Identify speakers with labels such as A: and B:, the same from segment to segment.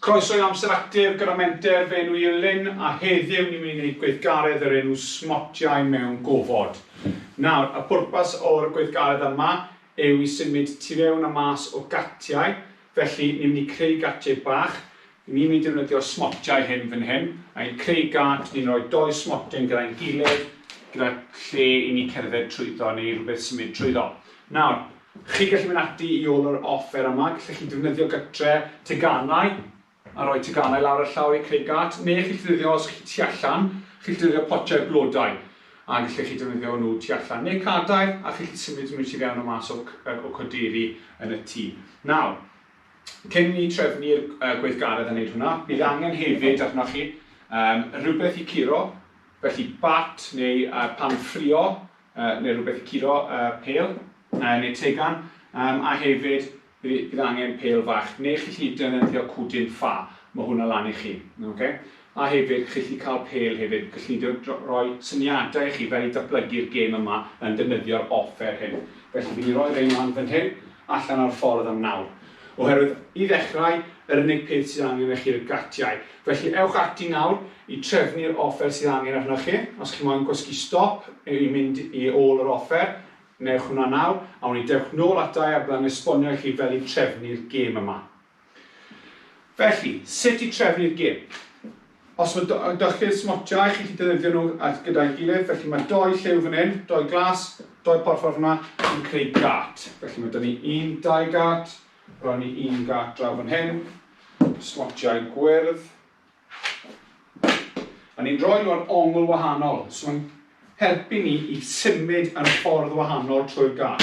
A: Croeso i amser actif gyda Menter Gorllewin a heddiw ni'n mynd i wneud gweithgaredd yr enw Smotiau mewn Gofod. Nawr, y pwrpas o'r gweithgaredd yma yw i symud tu fewn a mas o gatiau, felly ni'n mynd i creu gatiau bach. Ni'n mynd i defnyddio smotiau hyn fan hyn, a i'n creu gat, ni'n rhoi 2 smotiau gyda'n gilydd, gyda lle i ni cerdded trwyddo neu rhywbeth symud trwyddo. Nawr, chi gallu mynd ati i ôl yr offer yma, gallech chi defnyddio gytre teganau, a rhoi teganau lawr y llaw i creu gat, neu chi'n defnyddio os chi tu allan, chi'n defnyddio potiau blodau, a gallech chi defnyddio nhw tu allan, neu cadair, a chi'n symud nhw tu fewn o mas o coderi yn y tŷ. Nawr, cyn ni trefnu'r gweithgaredd yn gwneud hwnna, bydd angen hefyd arnoch chi rhywbeth i curo, felly bat neu pan ffrio, neu rhywbeth i curo pêl, neu tegan, a hefyd bydd angen pêl fach, neu chi'n gallu defnyddio cwdyn ffa, mae hwnna lan i chi. Okay? A hefyd, chi'n gallu cael pêl hefyd, gallu rhoi syniadau i chi fel i datblygu'r gêm yma yn defnyddio'r offer hyn. Felly, bydd ni'n rhoi rhain lan fan hyn, allan ar ffordd am nawr. Oherwydd, i ddechrau, yr unig peth sydd angen eich i'r gatiau. Felly, ewch ati nawr i trefnu'r offer sydd angen arnoch chi. Os chi moyn gwasgu stop i mynd i ôl yr offer, newch hwnna nawr, a wni dewch nôl atau a byddai'n esbonio i chi fel i trefnu'r gêm yma. Felly, sut i trefnu'r gêm? Os mae dychydd smotiau, chi'n gallu defnyddio nhw gyda'i gilydd, felly mae 2 lliw fan hyn, 2 glas, 2 porffor yma, yn creu gat. Felly mae 'da ni 1, 2 gat, ro'n ni 1 gat draw fan hyn, smotiau gwyrdd. A ni'n rhoi nhw ar ongl wahanol, so mae'n helpu ni i symud yn ffordd wahanol trwy'r gat,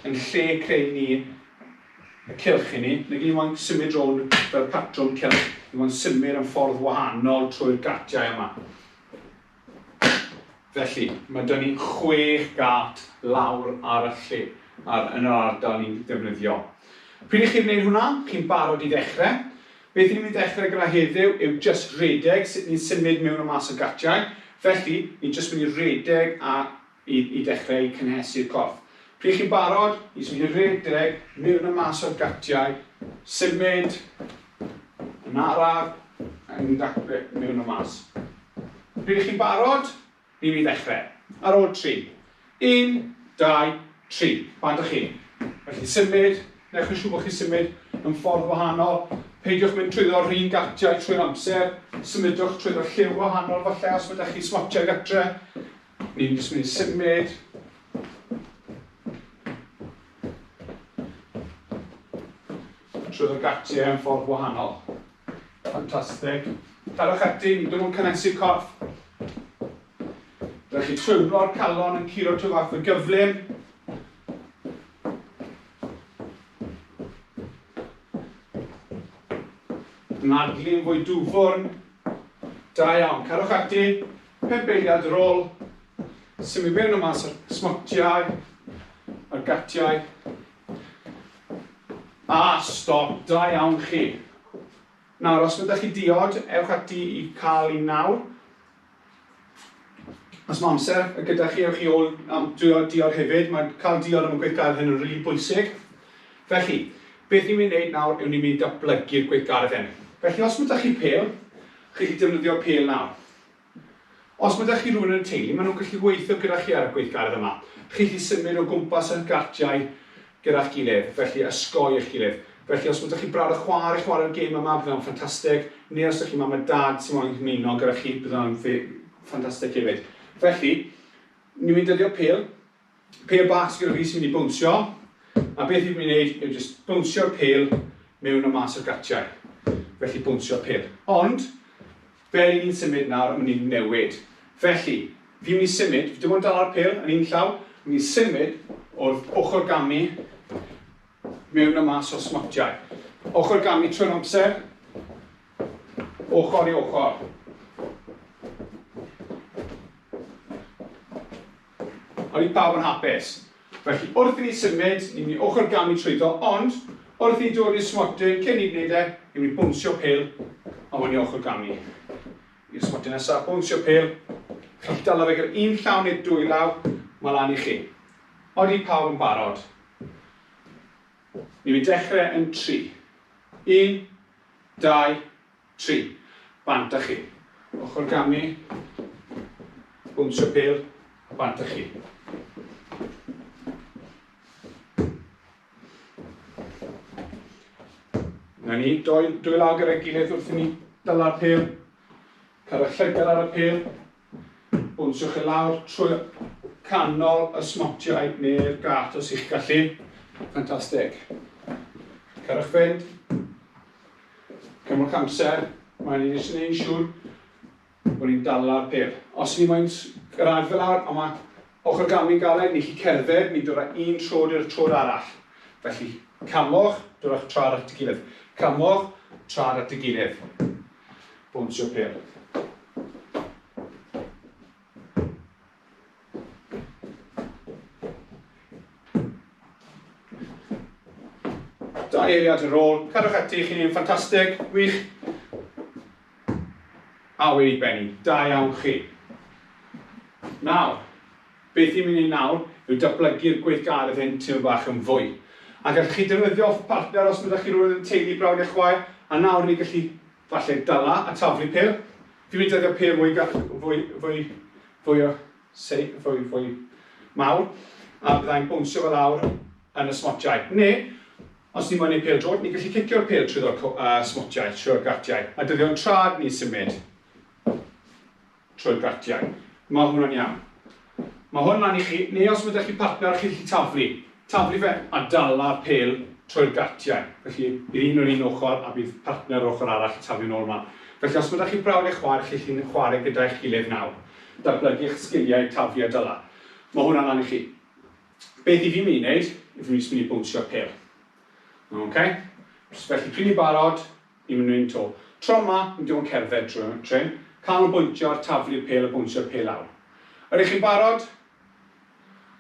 A: yn lle creu ni y cylch i ni, neu ni moyn symud rownd fel patrwm cylch, ni moyn symud yn ffordd wahanol trwy'r gatiau yma. Felly, mae 'da ni 6 gat lawr ar y lle, yn yr ardal ni'n defnyddio. Pryd i chi'n gwneud hwnna, chi'n barod i ddechrau. Beth ni'n mynd i ddechrau gyda heddiw yw just redeg, sut ni'n symud mewn o mas o gatiau. Felly, ni'n just mynd i redeg i dechrau i cynhesu'r corff. Pryd chi'n barod, ni'n mynd i redeg mewn o mas o'r gatiau, symud, yn araf, yn dacre mewn o mas. Pryd chi'n barod, ni'n mynd i ddechrau. Ar ôl 3. 1, 2, 3. Bant o'ch chi. Felly symud, newch yn siŵr bod chi'n symud yn ffordd wahanol. Peidiwch mynd trwyddo'r un gatiau trwy'r amser, symudwch trwyddo'r lliw wahanol falle os mae 'da chi smotiau gatre. Ni'n jyst mynd i symud. Trwyddo'r gatiau yn ffordd wahanol. Ffantastig. Darwch ati, ni'n dod nhw'n cynhesu'r corff. Rydych chi twymlo'r calon yn curo trwy fath o gyflym. Yn adlu'n fwy dwfwrn. Da iawn. Carwch ati, 5 eiliad ar ôl. Symud mewn o mas o'r smotiau, o'r gatiau. A stop. Da iawn chi. Nawr, os ydych chi diod, ewch ati i cael un nawr. Os mae amser gyda chi, ewch chi ôl am diod hefyd. Mae cael diod am y gweithgaredd hyn yn rili bwysig. Felly, beth ni'n mynd i wneud nawr yw ni'n mynd i datblygu'r gweithgaredd hyn. Felly, os mae 'da chi pêl, chi'n gallu defnyddio pêl nawr. Os mae 'da chi rhywun yn y teulu, maen nhw'n gallu gweithio gyda chi ar y gweithgaredd yma. Chi'n gallu symud o gwmpas y gatiau gyda'ch gilydd, felly ysgoi eich gilydd. Felly, os mae 'da chi brawd y chwarae'r gêm yma, bydd o'n ffantastig. Neu os ydych chi mam a dad sy'n moyn ymuno gyda chi, bydd o'n ffantastig hefyd. Felly, ni'n mynd i ddefnyddio pêl. Pêl bach sy'n gyda fi sy'n mynd i bwnsio. A beth ni'n mynd i wneud yw jyst bwnsio'r pêl mewn o mas o'r gatiau. Felly bwnsio pêl. Ond, fel i ni'n symud nawr, mynd i'n newid. Felly, fi mynd i symud, fi dim ond dal ar pêl yn un llaw, mynd i symud o'r ochr gamu mewn o mas o smotiau. Ochr gamu trwy'r amser, ochr i ochr. Ond i pawb yn hapus. Felly, wrth i ni symud, ni'n mynd i ochr gamu trwyddo, ond wrth i ni dod i'r smotiau, cyn i wneud ni'n mynd i bwnsio pêl, a wedyn i ochr gamu. I'r smotiau nesaf, bwnsio pêl, chi'n dala fe gyda un llaw neu 2 law, mae lan i chi. Odi pawb yn barod. Ni'n mynd dechrau yn 3. 1, 2, 3. Bant â chi. Ochr gamu, bwnsio pêl, bant â chi. Na ni, dwy law gyda'i gilydd wrth i ni dyla'r pêl. Cadw'ch llygad ar y pêl. Bwnsiwch i lawr trwy canol y smotiau neu'r gat os i'ch gallu. Ffantastig. Cadw'ch fynd. Cymrwch amser. Mae'n ni'n eisiau gwneud siŵr bod ni'n dala'r pêl. Os ni moyn gyrraedd fel lawr, ond mae ochr gamu galed, ni chi cerdded, ni dod â un trod i'r trod arall. Felly, camwch, dod â'ch trad at y gilydd. Camwch, trad at y gilydd. Bwnsio pêl. Da eiliad ar ôl, cadw'ch ati, chi'n un ffantastig, wych. A wedi benni, da iawn chi. Nawr, beth i'n mynd i nawr yw datblygu'r gweithgaredd hyn tym bach yn fwy. Ac allwch chi defnyddio partner os ydych chi rhywun yn teulu brawd eich chwaer, a nawr ni gallu falle dala a taflu pêl. Fi'n mynd i ddefnyddio pêl fwy mawr, a byddai'n bwnsio fel lawr yn y smotiau. Neu, os ni'n mynd i pêl drod, ni'n gallu cicio'r pêl trwy'r smotiau, trwy'r gatiau, a dyddio'n trad ni symud trwy'r gatiau. Mae hwnna'n iawn. Mae hwnna'n i chi, neu os ydych chi partner chi gallu taflu. Taflu fe a dala'r pêl trwy'r gatiau. Felly, bydd un o'r un ochr a bydd partner ochr arall taflu'n ôl yma. Felly, os ydych chi brawd eich chwaer, chi chi'n chwarae gyda'ch gilydd nawr. Datblygu'ch sgiliau taflu a dala. Mae hwnna'n lan i chi. Beth i fi'n mynd i wneud, fi'n mynd i bwnsio'r pêl. Okay? Felly, pryd ni barod, ni'n mynd i'n to. Tro yma, ni'n dwi'n cerdded drwy'r tren. Canolbwyntio ar taflu'r pêl a bwyntio'r pêl lawr. Ydych chi'n barod?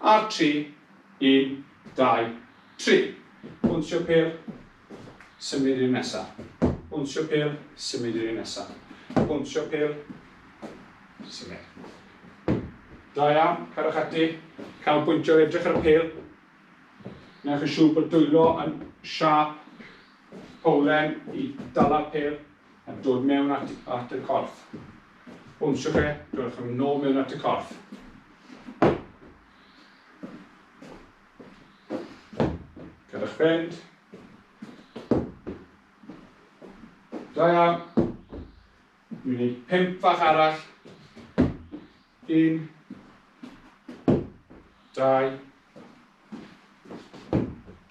A: Ar 3, 1, 2, 3. Bwyntio'r pêl, symud i'r nesaf. Bwyntio'r pêl, symud i'r nesaf. Bwyntio'r pêl, symud. Da iawn, cadw'ch ati. Canolbwyntio edrych ar y pêl. Newch yn siŵr bod dwylo yn siap powlen i dala'r pêl a dod mewn at y corff. Bwnsio chi, dod yn nôl mewn at y corff. Cadw'ch fynd. Da iawn. Mi'n gwneud 5 fach arall. 1, 2,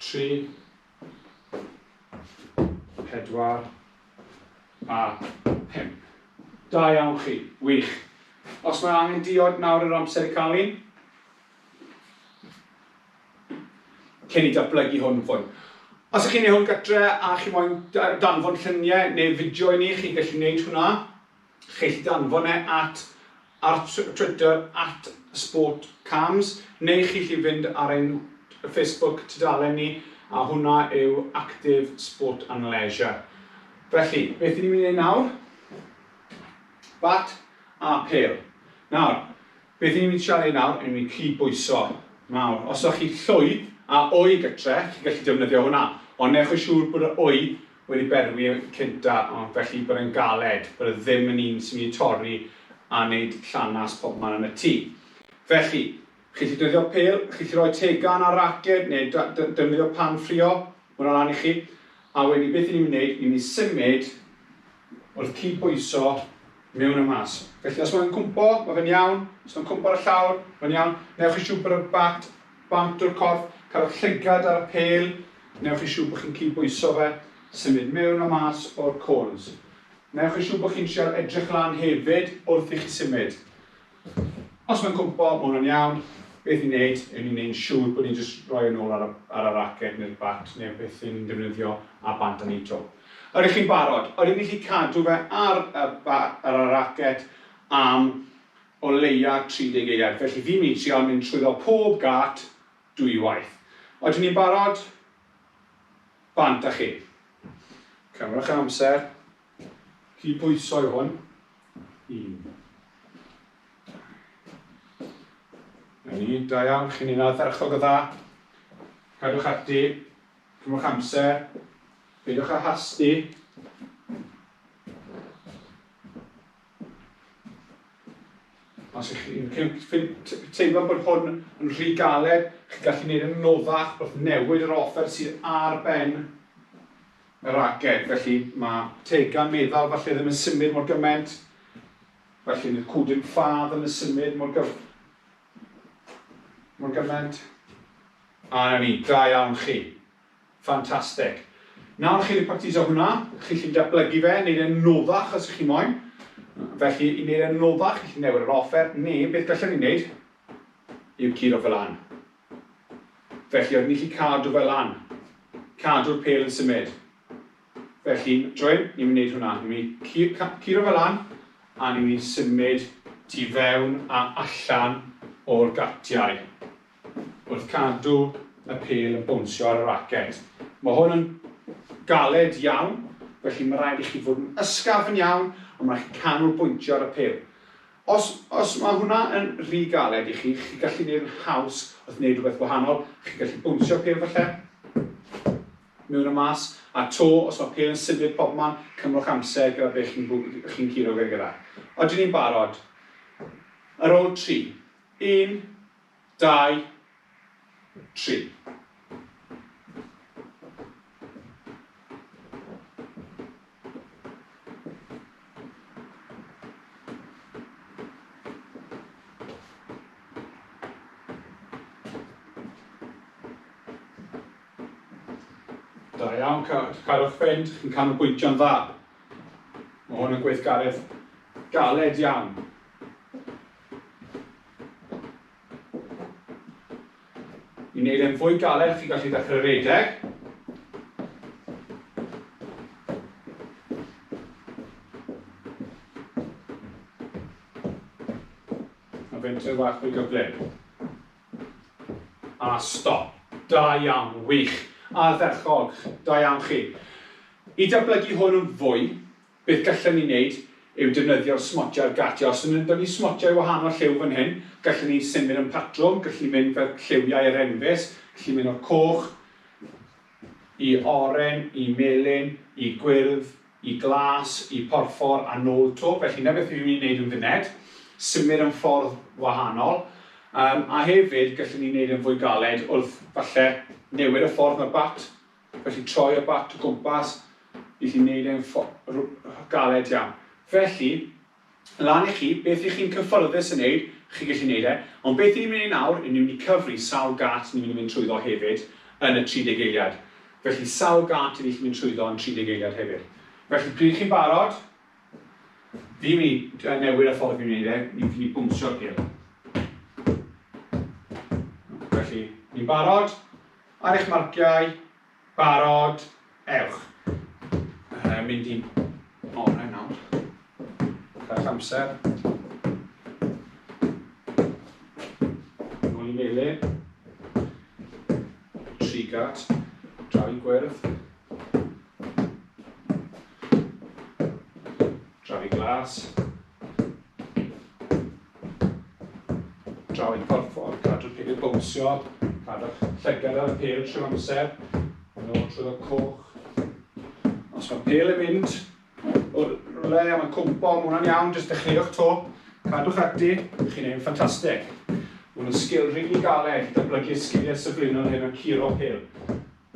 A: 3, 4 a 5. Da iawn chi, wych. Os mae angen diod nawr yr amser i cael un, cyn i datblygu hwn fwy. Os ydych chi'n ei hwn gytre a chi moyn danfon lluniau neu fideo i ni, chi'n gallu gwneud hwnna. Chi'n danfon ar Twitter @sportcams, neu chi'n gallu fynd ar ein Facebook tudalen ni, a hwnna yw Actif Sport and Leisure. Felly, beth ni'n mynd i wneud nawr? Bat a pêl. Nawr, beth ni'n mynd i siarad nawr, ni'n mynd i cydbwyso. Nawr, os ydych chi llwyd a wy gytre, chi'n gallu defnyddio hwnna. Ond newch yn siŵr bod y wy wedi berwi cynta, felly bod e'n galed, bod e ddim yn un sy'n mynd i torri a wneud llanas pobman yn y tŷ. Felly, chi'n gallu defnyddio pêl, chi'n gallu rhoi tegan ar raced neu defnyddio pan ffrio, hwnna lan i chi. A wedyn, beth ni'n mynd i wneud, ni'n mynd i symud wrth cydbwyso mewn y mas. Felly, os mae'n cwmpo, mae fe'n iawn. Os mae'n cwmpo ar y llawr, mae'n iawn. Newch chi siŵr bod y bant o'r corff, cadw'ch llygad ar y pêl. Newch chi siŵr bod chi'n cydbwyso fe, symud mewn y mas o'r cones. Newch chi siŵr bod chi'n siarad edrych lan hefyd wrth i chi symud. Os mae'n cwmpo, mae hwnna'n iawn. Beth i'n neud, yw ni'n neud siŵr bod ni'n just rhoi yn ôl ar y raced neu'r bat, neu beth i'n defnyddio a bant yn ei to. Ydych chi'n barod? Ydych chi'n cadw fe ar y raced am o leia 30 eiliad. Felly fi'n mynd i mynd trwyddo pob gat 2 waith. Ydych chi'n barod? Bant â chi. Cymrwch amser. Cydbwyso i hwn. 1. Da iawn, chi'n un ddyrchog o dda. Cadw'ch ati. Cymrwch amser. Beidiwch â hasti. Os chi'n teimlo bod hwn yn rhy galed, chi'n gallu gwneud yn noddach wrth newid yr offer sydd ar ben y raced. Felly mae tegan meddal falle ddim yn symud mor gymaint. Felly nid cwdyn ffa ddim yn symud mor gymaint. A na ni, da iawn chi. Ffantastig. Nawr chi wedi practiso hwnna, chi'n gallu datblygu fe, wneud e'n noddach os ych chi moyn. Felly, i wneud e'n noddach, chi'n newid yr offer, neu beth gallwn ni wneud yw curo fel lan. Felly, oedd ni'n gallu cadw fel lan. Cadw'r pêl yn symud. Felly, drwy'n, ni'n mynd i wneud hwnna. Ni'n mynd i curo fel lan, a ni'n mynd i symud tu fewn a allan o'r gatiau. Wrth cadw y pêl yn bwnsio ar y raced. Mae hwn yn galed iawn, felly mae rhaid i chi fod yn ysgaf yn iawn, ond mae'n canolbwyntio ar y pêl. Os mae hwnna yn rhy galed i chi, chi'n gallu gwneud yn haws wrth wneud rhywbeth gwahanol. Chi'n gallu bwnsio pêl falle, mewn y mas, a to, os mae pêl yn symud pobman, cymrwch amser gyda beth chi'n curo gyda. Oedden ni'n barod. Ar ôl 3. 1, 2, 3. Da iawn, cadw'ch ffend, chi'n canolbwyntio'n dda. Mae hwn yn gweithgaredd galed iawn. I wneud e'n fwy galed, chi'n gallu dechrau redeg. A fynd yn wach fwy gyflym. A stop. Da iawn, wych. A dderchog, da iawn chi. I datblygu hwn yn fwy, beth gallwn ni wneud yw defnyddio'r smotiau'r gatio. Os ydyn ni smotiau wahanol lliw fan hyn, gallwn ni symud yn patrwm, gallwn ni mynd fel lliwiau yr enfus, gallwn ni mynd o'r coch i oren, i melyn, i gwyrdd, i glas, i porffor a nôl to. Felly na beth fi'n mynd i wneud yn funed, symud yn ffordd wahanol. A hefyd gallwn ni wneud yn fwy galed wrth falle newid y ffordd mae'r bat. Felly troi y bat o gwmpas i chi wneud e'n galed iawn. Felly, lan i chi, beth i chi'n cyfforddus yn wneud, chi'n gallu wneud e. Ond beth ni'n mynd i nawr, ni'n mynd i cyfri sawl gat ni'n mynd i mynd trwyddo hefyd yn y 30 eiliad. Felly sawl gat ni'n mynd trwyddo yn 30 eiliad hefyd. Felly, pryd chi'n barod, fi'n mynd i newid y ffordd fi'n wneud e, ni'n mynd i bwmsio'r pêl. Felly, ni'n barod, ar eich marciau, barod, ewch. Mynd i oren nawr. Cael amser. Nôl i melyn. 3 gat. Draw i gwyrdd. Draw i glas. Draw i porffor. Cadw'r pêl bwnsio. Cadw'ch llygad ar y pêl trwy amser. Nôl trwy'r coch. Os mae pêl yn mynd o'r rhywle a mae'n cwmpo, mae hwnna'n iawn, jyst dechreuwch to, cadw'ch ati, chi'n gwneud yn ffantastig. Mae'n sgil rili galed, datblygu sgiliau syflynol hyn yn curo pêl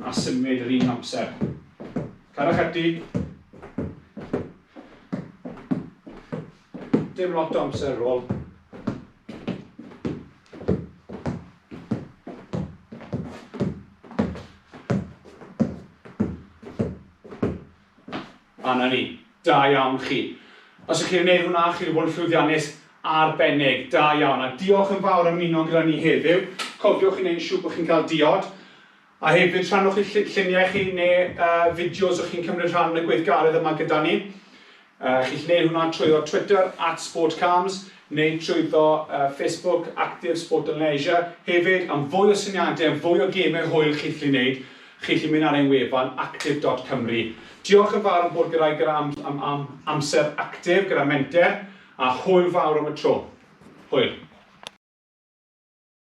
A: a symud yr un amser. Cadw'ch ati. Dim lot o amser ar ôl. A na ni, da iawn chi. Os ych chi'n gwneud hwnna, chi wedi bod yn llwyddiannus arbennig, da iawn. A diolch yn fawr am ymuno gyda ni heddiw. Cofiwch chi'n gwneud siŵr bod chi'n cael diod. A hefyd, rhannwch chi lluniau chi neu fideos o'ch chi'n cymryd rhan yn y gweithgaredd yma gyda ni. Chi'n gwneud hwnna trwyddo Twitter @sportcams neu trwyddo Facebook Actif Sport and Leisure. Hefyd, am fwy o syniadau, am fwy o gemau hwyl chi'n gallu gwneud, chi'n mynd ar ein wefan actif.cymru. Diolch yn fawr am bod gyda am amser actif gyda Menter a hwyl fawr am y tro. Hwyl.